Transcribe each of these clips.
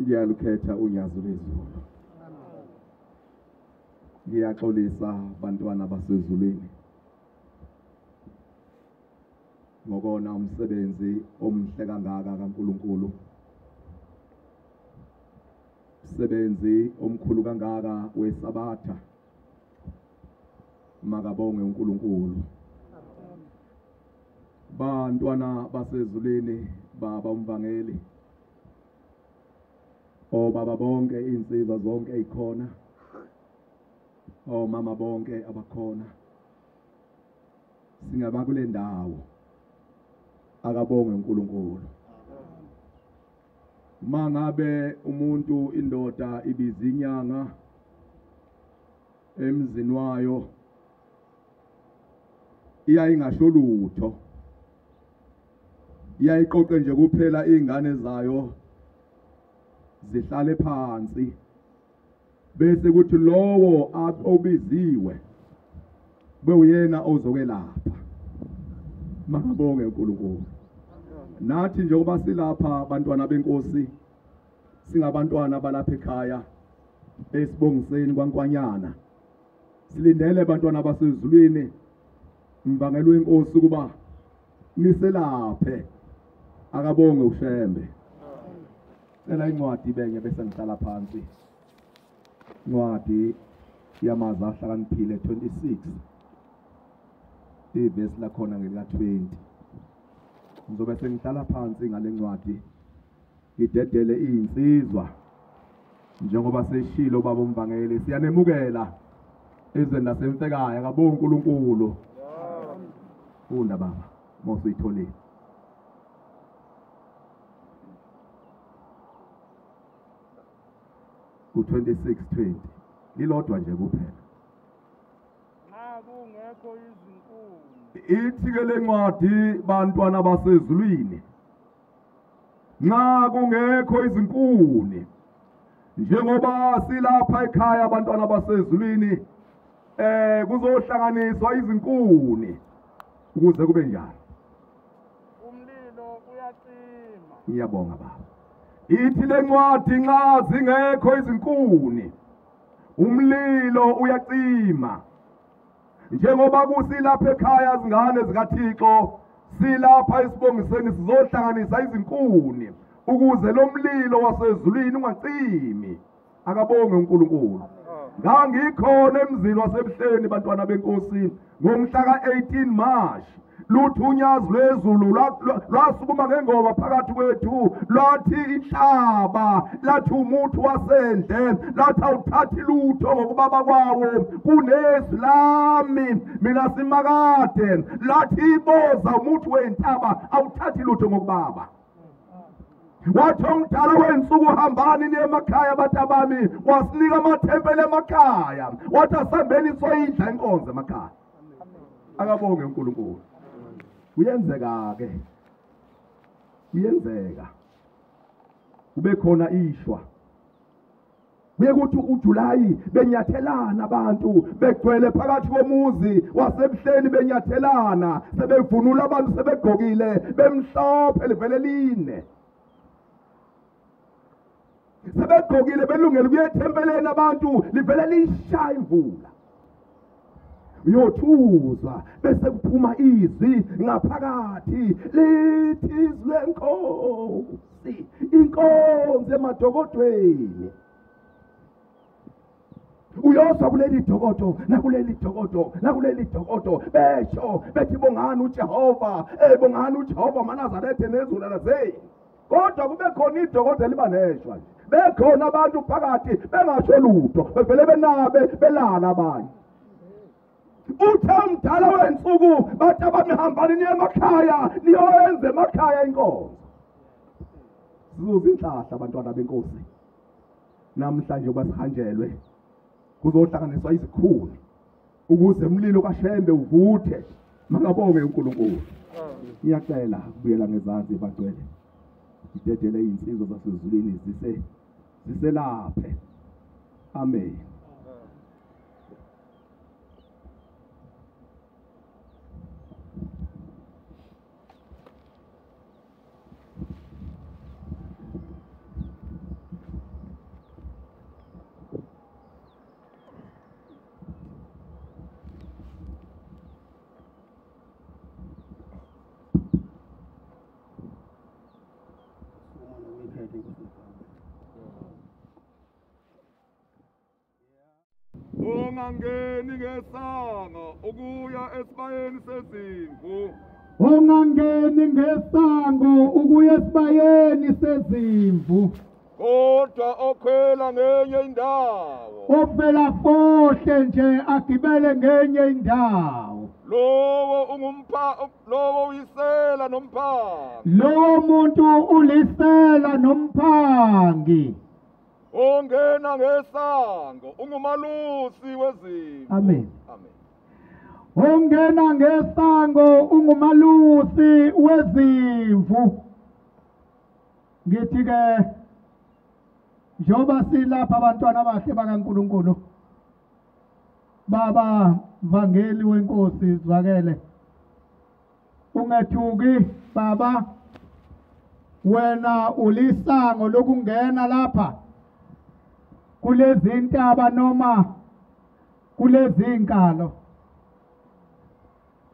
Ngiyalukhetha unyazo lwezulu. Ngiyaxolisa bantwana basezulwini. Ngokona umsebenzi omhle kangaka kaNkulunkulu. Umsebenzi omkhulu kangaka wesabatha. Makabonge uNkulunkulu. Bantwana basezulwini, baba umvangeli. Baba bonke insizwa zonke ezikhona. Mama bonke abakhona. Singaba kule ndawo. Akabonge uNkulunkulu. Mangabe umuntu indoda ibizinyanga emzini wayo iyayingasho lutho. Iyayiqoqe nje kuphela izingane zayo zihlale phansi bese kuthi lowo obiziwe bewuyena ozokwelapha. Makabonge uNkulunkulu. Nathi njengoba silapha abantwana benkosi singabantwana balapha ekhaya esibongiseni kwaNkwanyana. Silindele abantwana basezulwini umvangeli wenkosi kuba niselaphe. Akabonge uShembe. Cela incwadi benye bese ngihlala phansi. Incwadi yamazwi ahlakaniphile 26. Ivesi lakhona ngelika 20. Ngizobe sengihlala phansi ngale ncwadi ngidedele izinsizwa njengoba seshilo baba umvangeli siyanemukela ezweni lasemfekaya. Akabonge uNkulunkulu. Funda baba mosuyitholile. ku-26:20 lilodwa nje kuphela. Kungekho izinkuni. Ithi ke le ncwadi bantwana basezulwini, nxa kungekho izinkuni, njengoba silapha ekhaya abantwana basezulwini kuzohlanganiswa izinkuni ukuze kube njalo. Umlilo uyacima. Ngiyabonga baba. Ithi le ncwadi nxa zingekho izinkuni umlilo uyacima. Njengoba kusilapha ekhaya izingane zikaThixo silapha esibongiseni sizohlanganisa izinkuni ukuze lo mlilo wasezulwini ungacimi. Akabonge uNkulunkulu. Ngangikhona emzini wasebuhleni bantwana benkosi ngomhla ka-18 March. Luthunyazo lwezulu lwasukuma ngengoma phakathi kwethu lwathi inhlaba lathi umuntu wasendle lathi awuthathi lutho ngokubaba kwawo kunezwi lami mina simakade lathi iboza umuntu wentaba awuthathi lutho ngokubaba. Wathi omdala wensuku hambani niye emakhaya batabami wasinika amathempeli emakhaya wathi asambeni soyidla inkonzo emakhaya. Akabonge uNkulunkulu. Kuyenzeka ke. Kuyenzeka. Kube khona ishwa. Kuye kuthi uJulayi benyathelana abantu begcwele phakathi komuzi wasebuhleni benyathelana sebevunula abantu sebegqokile bemhlophe livele line. Sebegqokile belungele kuye ethempeleni abantu livele lishaya imvula. Uyothuzwa bese kuphuma izwi ngaphakathi lithi izwi lenkosi, inkonzo emadokodweni. Uyozwa kuleli dokodo nakuleli dokodo nakuleli dokodo besho bethi bongani uJehova bongani uJehova maNazaretha nezulu lazeni. Kodwa kube khona idokodo elibaneshwa nje. Bekhona abantu phakathi bengasho lutho bevele benabe belala abanye. Uthe umdala wensuku bathi abamihambani niye emakhaya niyoyenza emakhaya inkonzo. Sizuza inhlahla abantwana benkosi. Namhlanje basihanjelwe kuzohlanganiswa izikhuni ukuze umlilo kaShembe uvuthe. Makabonge uNkulunkulu. Ngiyacela kubuyela ngezansi bagcwele. Idedele izinsizwa zasezulwini ziselaphe. Amen. ongangeni ngesanga ukuya esibayeni sezimvu ongangeni ngesango ukuya esibayeni sezimvu kodwa okhwela ngenye indawo ovela fohle nje agibele ngenye indawo lowo uyisela nomphangi lowo muntu ulisela nomphangi ongena ngesango ungumalusi wezimvu Amen. Amen. ongena ngesango ungumalusi wezimvu ngithi ke njoba silapha abantwana bahle bakaNkuluNkulu baba vangeli wenkosi zwakele ungethuki baba wena ulisango lokungena lapha kulezi ntaba noma kulezi inkalo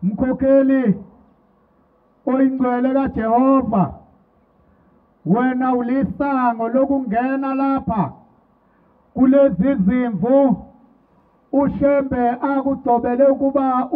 mkhokheli oyingcwele kaJehova wena ulisango lokungena lapha kulezi zimvu ushembe akugcobele ukuba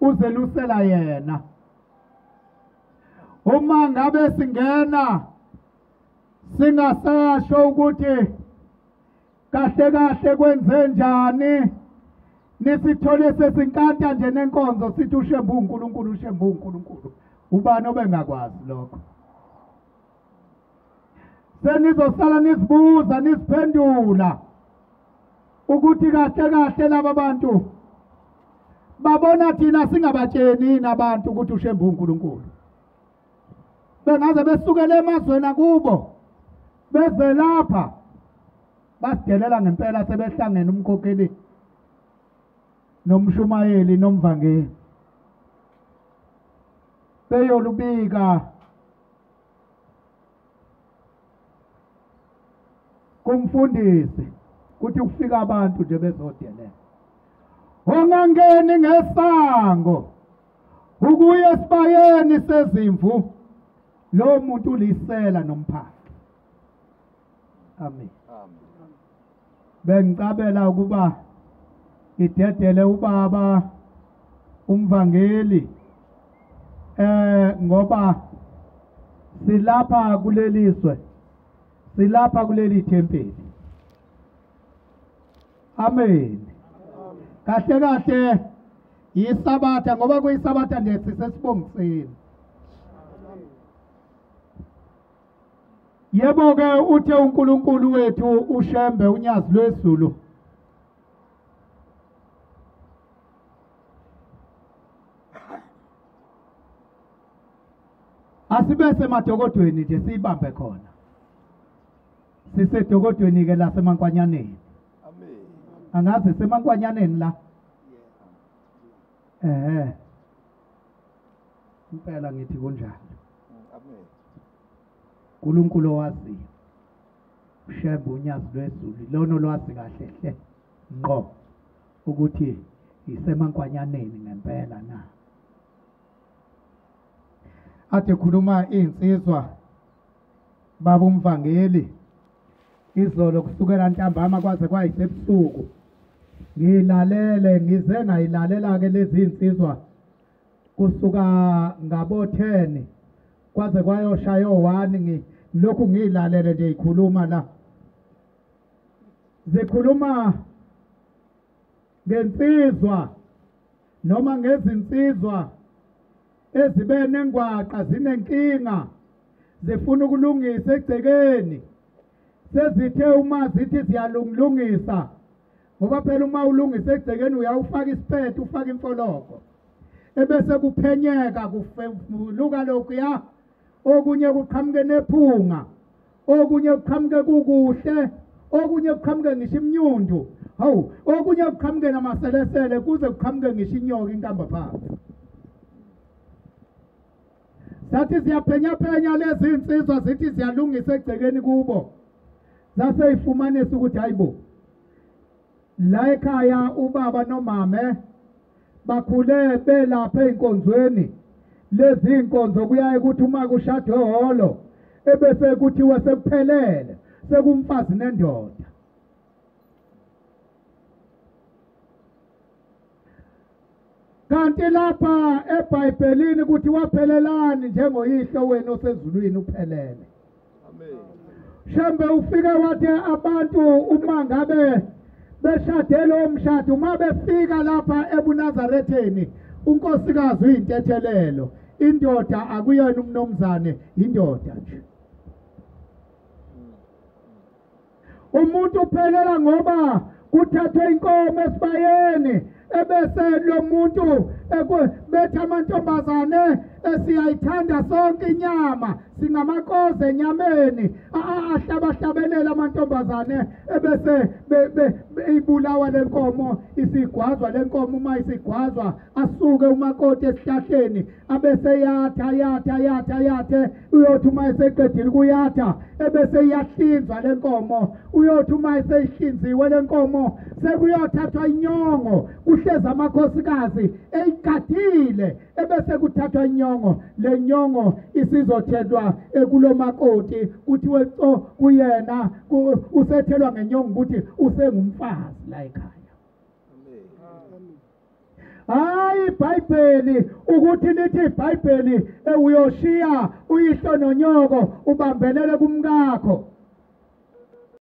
uzelusela yena uma ngabe singena singasasho ukuthi kahle kahle kwenze njani nisithole sesinkanta nje nenkonzo sithi ushembu uNkulunkulu ushembu uNkulunkulu ubani obengakwazi lokho senizosala nisibuza nisiphendula ukuthi kahle kahle laba bantu babona thina singabatsheni nabantu ukuthi ushembu uNkulunkulu bengaze besukele emazweni akubo beze lapha basidelela ngempela sebehlangene umkhokheli nomshumayeli nomvangeli beyolubika kumfundisi kuthi kufika abantu nje bezodelela ongangeni ngesango ukuya esibayeni sezimvu lo muntu ulisela nomphangi amen bengicabela ukuba idedele ubaba umvangeli ngoba silapha kuleliswe silapha kuleli thempeli amen kahle kahle yisabatha ngoba kuyisabatha nje sisesibongiseni yebo ke uthe uNkulunkulu wethu ushembe unyazi lwezulu asibe semadokodweni nje siyibambe khona sisedokodweni ke laseMankwanyaneni Amen. angazi seMankwanyaneni la impela ngithi kunjalo Amen. uNkulunkulu wazi ushembe unyazi lwezulu lona lwazi kahle hle ngqo ukuthi iseMankwanyaneni ngempela na athe khuluma insizwa baba umvangeli izolo kusukela ntambama kwaze kwayisebusuku ngilalele ngize ngayilalela ke lezi insizwa kusuka ngabo 10 kwaze kwayoshaya 1 lokhu ngilalele nje ikhuluma la zikhuluma ngensizwa noma ngezinsizwa ezibe nengwaqa zinenkinga zifuna ukulungisa egcekeni sezithe uma zithi ziyalungisa ngoba phela uma ulungisa egcekeni uyawufaka isiphethe ufaka imfoloko ebese kuphenyeka kufuluka lokhu ya okunye kuqhamuke nephunga okunye kuqhamuke kukuhle okunye kuqhamuke ngisho imnyundu hawu okunye kuqhamuke namaselesele kuze kuqhamuke ngisho inyoka inkamba phansi sathi siyaphenya lezi insizwa zithi ziyalungisa egcekeni kubo zaseyifumanisa ukuthi hayibo la ekhaya ubaba nomama bakhule belapha einkonzweni lezi inkonzo kuyaye ukuthi uma kushadwe holo ebese kuthiwa sekuphelele sekumfazi nendoda kanti lapha eBhayibhelini ukuthi waphelelani njengoyihlo wena osezulwini uphelele. Shambe ufike wathi abantu uma ngabe beshadelo umshado uma befika lapha ebuNazaretheni unkosikazi uyintethelelo, indoda akuyona umnomzane, indoda nje. Umuntu uphelela ngoba kuthathwe inkomo esibayeni ebese lo muntu bethi amantombazane esiyayithanda sonke inyama, singamankosi enyameni, ahlabahlabelela amantombazane ebese ibulawa lenkomo, isigwazwa lenkomo. Uma isigwazwa asuke umakoti esihlahleni abese yatha uyothi uma eseqedile kuyatha ebese iyahlinzwa lenkomo. Uyothi uma eseyihlinziwe lenkomo sekuyothathwa inyongo, kuhleza amakhosikazi eyigadile ebese kuthathwa inyongo. Le nyongo isizothelwa kulomakoti kuthiwe kuyena usethelwa ngenyongo ukuthi usengumfazi la ekhaya. Hayi iBhayibheli ukuthi lithi iBhayibheli uyoshiya uyihlo nonyoko ubambelele kumkakho.